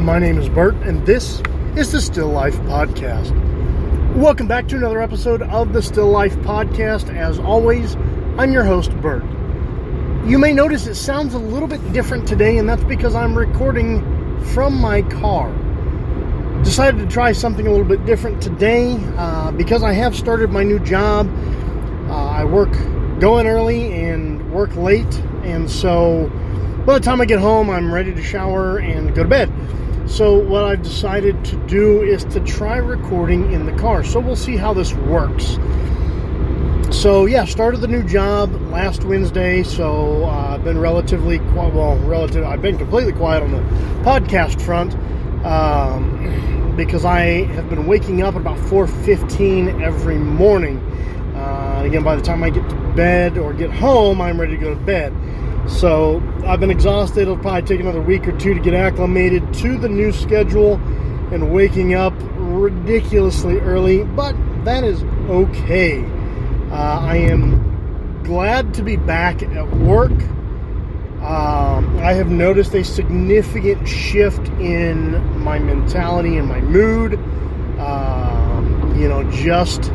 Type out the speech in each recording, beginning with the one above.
My name is Bert, and this is the Still Life Podcast. Welcome back to another episode of the Still Life Podcast. As always, I'm your host, Bert. You may notice it sounds a little bit different today, and that's because I'm recording from my car. Decided to try something a little bit different today because I have started my new job. I work going early and work late, and so by the time I get home, I'm ready to shower and go to bed. So what I've decided to do is to try recording in the car. So we'll see how this works. So yeah, started the new job last Wednesday. So I've been relatively quiet. I've been completely quiet on the podcast front because I have been waking up at about 4:15 every morning. And again, by the time I get to bed or get home, I'm ready to go to bed. So I've been exhausted. It'll probably take another week or two to get acclimated to the new schedule and waking up ridiculously early, but that is okay. I am glad to be back at work. I have noticed a significant shift in my mentality and my mood. Just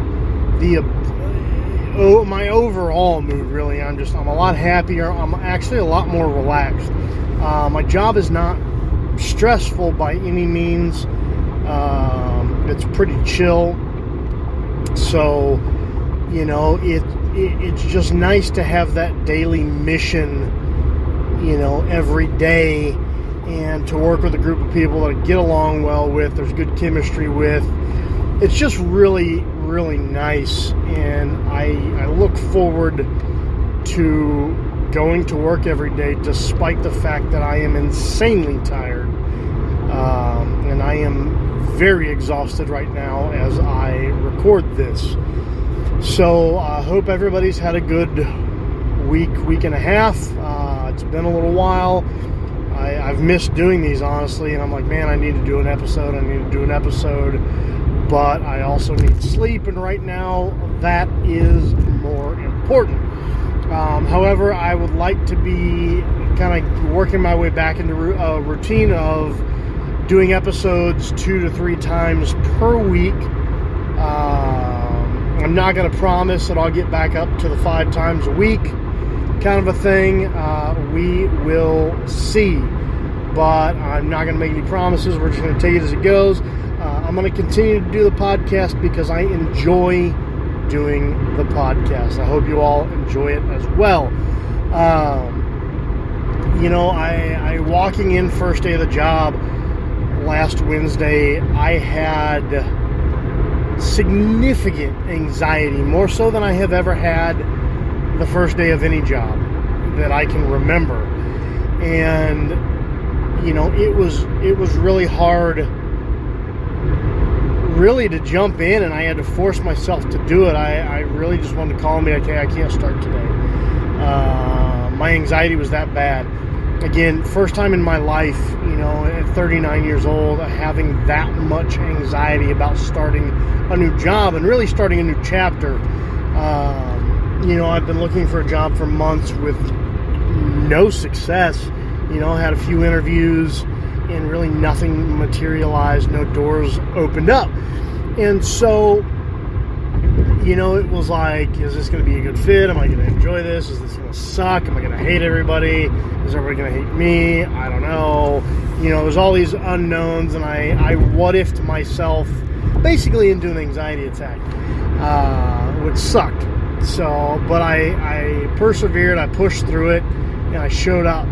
my overall mood, really. I'm a lot happier. I'm actually a lot more relaxed. My job is not stressful by any means. It's pretty chill. So, it's just nice to have that daily mission, every day, and to work with a group of people that I get along well with, there's good chemistry with. It's just really, really nice, and I look forward to going to work every day despite the fact that I am insanely tired, and I am very exhausted right now as I record this. So I hope everybody's had a good week and a half. It's been a little while. I've missed doing these, honestly, and I'm like, man, I need to do an episode. But I also need sleep, and right now that is more important. However, I would like to be kind of working my way back into a routine of doing episodes 2 to 3 times per week. I'm not going to promise that I'll get back up to the 5 times a week kind of a thing. We will see, but I'm not going to make any promises. We're just going to take it as it goes. I'm going to continue to do the podcast because I enjoy doing the podcast. I hope you all enjoy it as well. I walking in first day of the job last Wednesday, I had significant anxiety, more so than I have ever had the first day of any job that I can remember. And, it was really hard to jump in, and I had to force myself to do it. I really just wanted to call me, okay, I can't start today. My anxiety was that bad. Again, first time in my life, at 39 years old, having that much anxiety about starting a new job and really starting a new chapter. I've been looking for a job for months with no success. Had a few interviews and really nothing materialized, no doors opened up. And so, it was like, is this going to be a good fit? Am I going to enjoy this? Is this going to suck? Am I going to hate everybody? Is everybody going to hate me? I don't know. There's all these unknowns, and I what-ifed myself basically into an anxiety attack, which sucked. So, but I persevered, I pushed through it, and I showed up,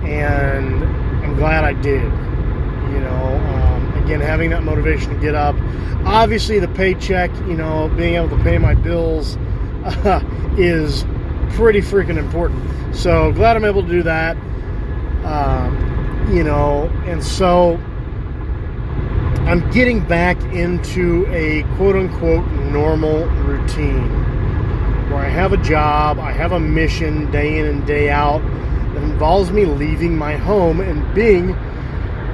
and I'm glad I did. Again, having that motivation to get up. Obviously, the paycheck, being able to pay my bills is pretty freaking important. So glad I'm able to do that. And so I'm getting back into a quote-unquote normal routine where I have a job, I have a mission day in and day out that involves me leaving my home and being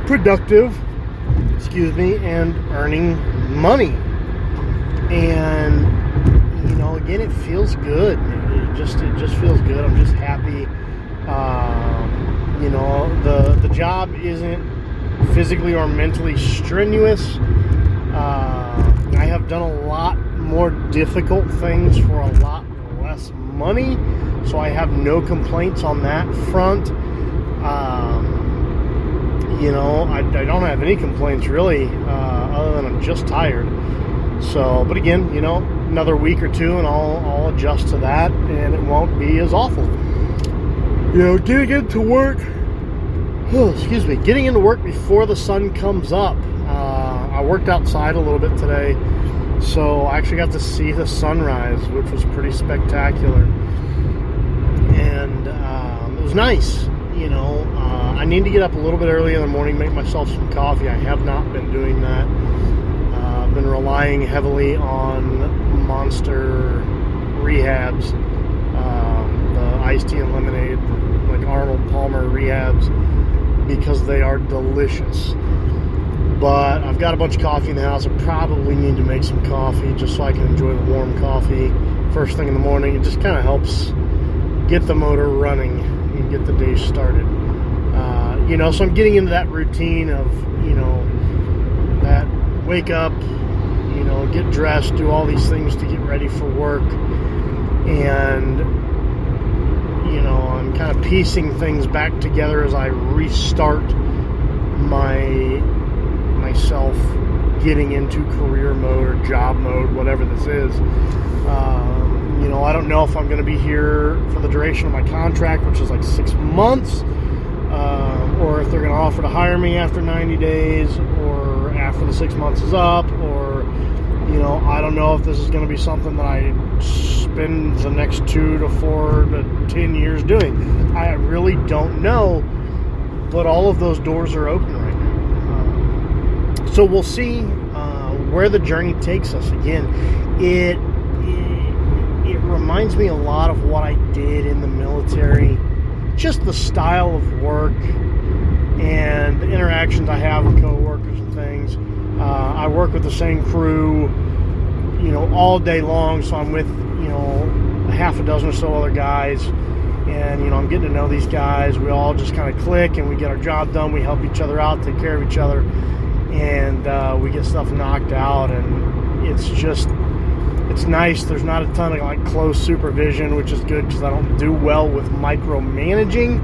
productive, and earning money. And, again, it feels good. It just feels good. I'm just happy. The job isn't physically or mentally strenuous. I have done a lot more difficult things for a lot less money, so I have no complaints on that front. I don't have any complaints really, other than I'm just tired. So, but again, another week or two and I'll adjust to that and it won't be as awful. Getting into work, getting into work before the sun comes up. I worked outside a little bit today, so I actually got to see the sunrise, which was pretty spectacular. And it was nice, I need to get up a little bit early in the morning, make myself some coffee. I have not been doing that. I've been relying heavily on Monster Rehabs, the iced tea and lemonade, like Arnold Palmer Rehabs, because they are delicious. But I've got a bunch of coffee in the house. I probably need to make some coffee just so I can enjoy the warm coffee first thing in the morning. It just kind of helps get the motor running and get the day started. So I'm getting into that routine of, that wake up, get dressed, do all these things to get ready for work. And, I'm kind of piecing things back together as I restart myself getting into career mode or job mode, whatever this is. I don't know if I'm going to be here for the duration of my contract, which is like 6 months, or if they're going to offer to hire me after 90 days or after the 6 months is up, or, I don't know if this is going to be something that I spend the next 2 to 4 to 10 years doing. I really don't know, but all of those doors are open right now. So we'll see where the journey takes us. Again, it reminds me a lot of what I did in the military, just the style of work and the interactions I have with coworkers and things. I work with the same crew, all day long, so I'm with, a half a dozen or so other guys, and, I'm getting to know these guys. We all just kind of click, and we get our job done. We help each other out, take care of each other, and we get stuff knocked out, and it's nice. There's not a ton of close supervision, which is good because I don't do well with micromanaging.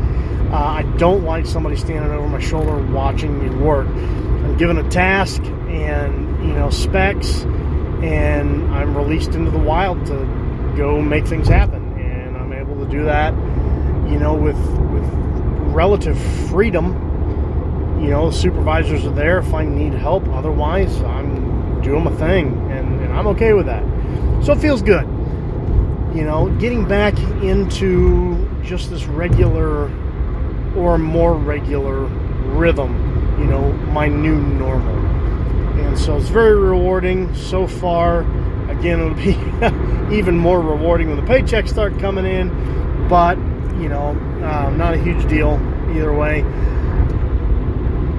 I don't like somebody standing over my shoulder watching me work. I'm given a task and specs, and I'm released into the wild to go make things happen, and I'm able to do that with relative freedom. Supervisors are there if I need help. Otherwise, I'm doing my thing, and I'm okay with that. So it feels good, getting back into just this regular or more regular rhythm, my new normal. And so it's very rewarding so far. Again, it'll be even more rewarding when the paychecks start coming in, but, not a huge deal either way.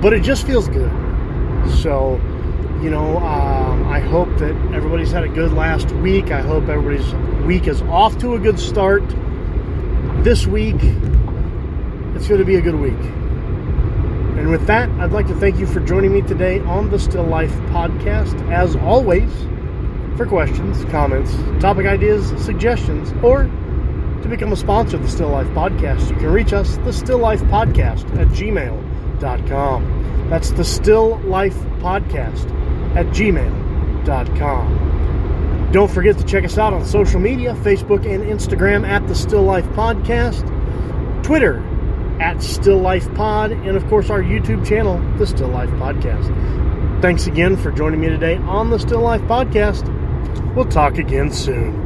But it just feels good. So, I hope that everybody's had a good last week. I hope everybody's week is off to a good start. This week, it's going to be a good week. And with that, I'd like to thank you for joining me today on the Still Life podcast. As always, for questions, comments, topic ideas, suggestions, or to become a sponsor of the Still Life podcast, you can reach us, the Still Life Podcast at gmail.com. That's the Still Life Podcast at gmail.com. Don't forget to check us out on social media, Facebook and Instagram at the Still Life Podcast, Twitter at Still Life Pod, and of course our YouTube channel, the Still Life Podcast. Thanks again for joining me today on the Still Life Podcast. We'll talk again soon.